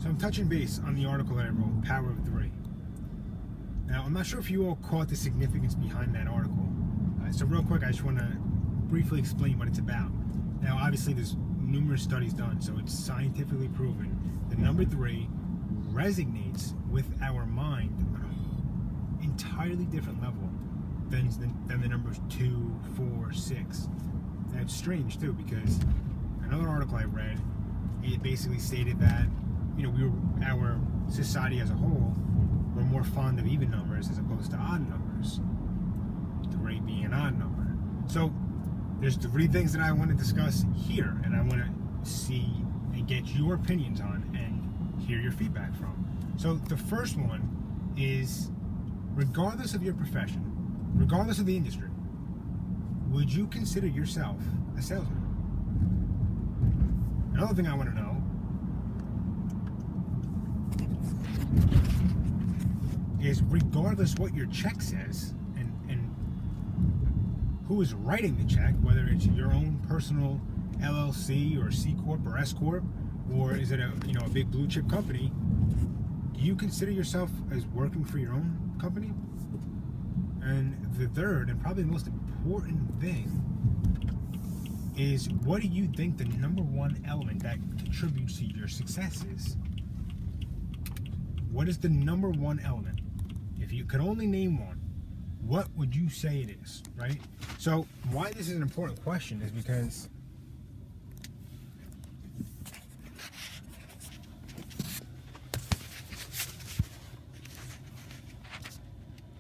So I'm touching base on the article that I wrote, Power of Three. Now, I'm not sure if you all caught the significance behind that article. So real quick, I just want to briefly explain what it's about. Now, obviously, there's numerous studies done, so it's scientifically proven that number 3 resonates with our mind on an entirely different level than the numbers 2, 4, 6. And it's strange, too, because another article I read, it basically stated that, our society as a whole, we're more fond of even numbers as opposed to odd numbers. 3 being an odd number. So there's 3 things that I want to discuss here, and I want to see and get your opinions on and hear your feedback from. So the first one is, regardless of your profession, regardless of the industry, would you consider yourself a salesman? Another thing I want to know is, regardless what your check says and who is writing the check, whether it's your own personal LLC or C Corp or S Corp, or is it a big blue chip company, do you consider yourself as working for your own company? And the third, and probably the most important thing, is, what do you think the number 1 element that contributes to your success is? What is the number 1 element? If you could only name one, what would you say it is, right? So why this is an important question is because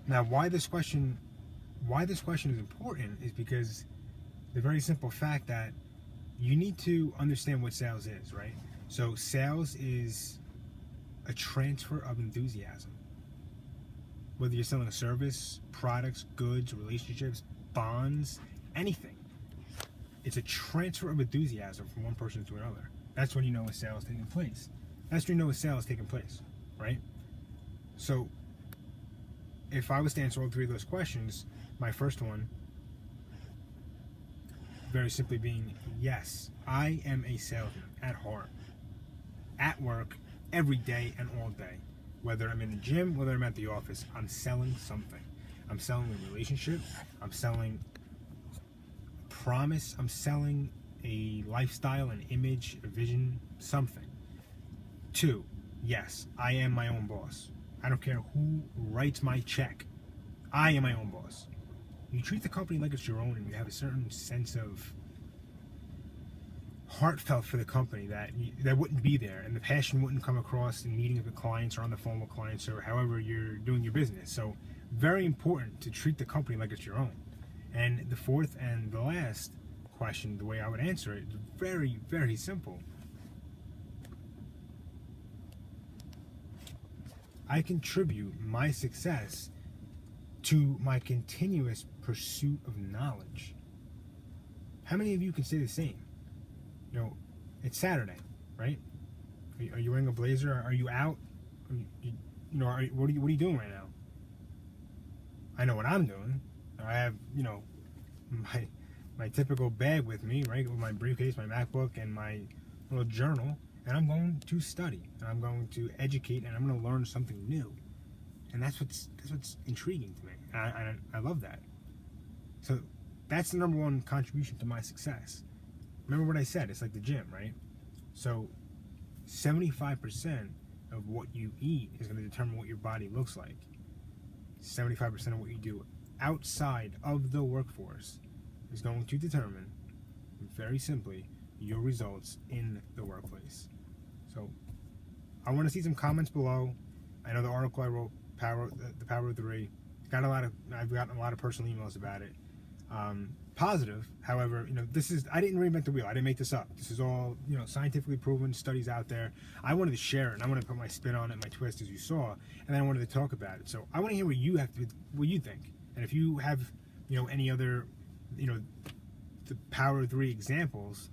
why this question is important is because the very simple fact that you need to understand what sales is, right? So sales is a transfer of enthusiasm. Whether you're selling a service, products, goods, relationships, bonds, anything, it's a transfer of enthusiasm from one person to another. That's when you know a sale is taking place. That's when you know a sale is taking place, right? So if I was to answer all 3 of those questions, my first one, very simply being, yes, I am a salesman at heart, at work, every day and all day. Whether I'm in the gym, whether I'm at the office, I'm selling something. I'm selling a relationship, I'm selling a promise, I'm selling a lifestyle, an image, a vision, something. 2, yes, I am my own boss. I don't care who writes my check. I am my own boss. You treat the company like it's your own, and you have a certain sense of heartfelt for the company that wouldn't be there, and the passion wouldn't come across in meeting with clients or on the phone with clients or however you're doing your business. So very important to treat the company like it's your own. And the fourth and the last question, the way I would answer it, is very, very simple. I contribute my success to my continuous pursuit of knowledge. How many of you can say the same? It's Saturday, right? Are you wearing a blazer? Are you out? What are you doing right now? I know what I'm doing. I have, my typical bag with me, right? With my briefcase, my MacBook, and my little journal, and I'm going to study, and I'm going to educate, and I'm going to learn something new. And that's what's intriguing to me. And I love that. So that's the number 1 contribution to my success. Remember what I said, it's like the gym, right? So 75% of what you eat is going to determine what your body looks like. 75% of what you do outside of the workforce is going to determine, very simply, your results in the workplace. So I want to see some comments below. I know the article I wrote, the Power of 3, I've gotten a lot of personal emails about it. Positive, however, I didn't reinvent the wheel. I didn't make this up. This is all, scientifically proven, studies out there. I wanted to share it, and I wanted to put my spin on it, my twist, as you saw, and then I wanted to talk about it. So I want to hear what you think, and if you have, any other, the Power of 3 examples,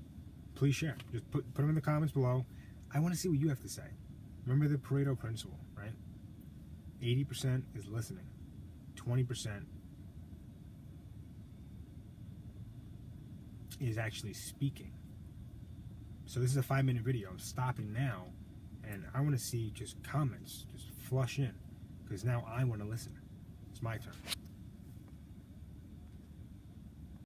please share. Just put them in the comments below. I want to see what you have to say. Remember the Pareto principle, right? 80% is listening, 20% is actually speaking. So this is a 5-minute video. I'm stopping now, And I want to see just comments just flush in, because now I want to listen. It's my turn.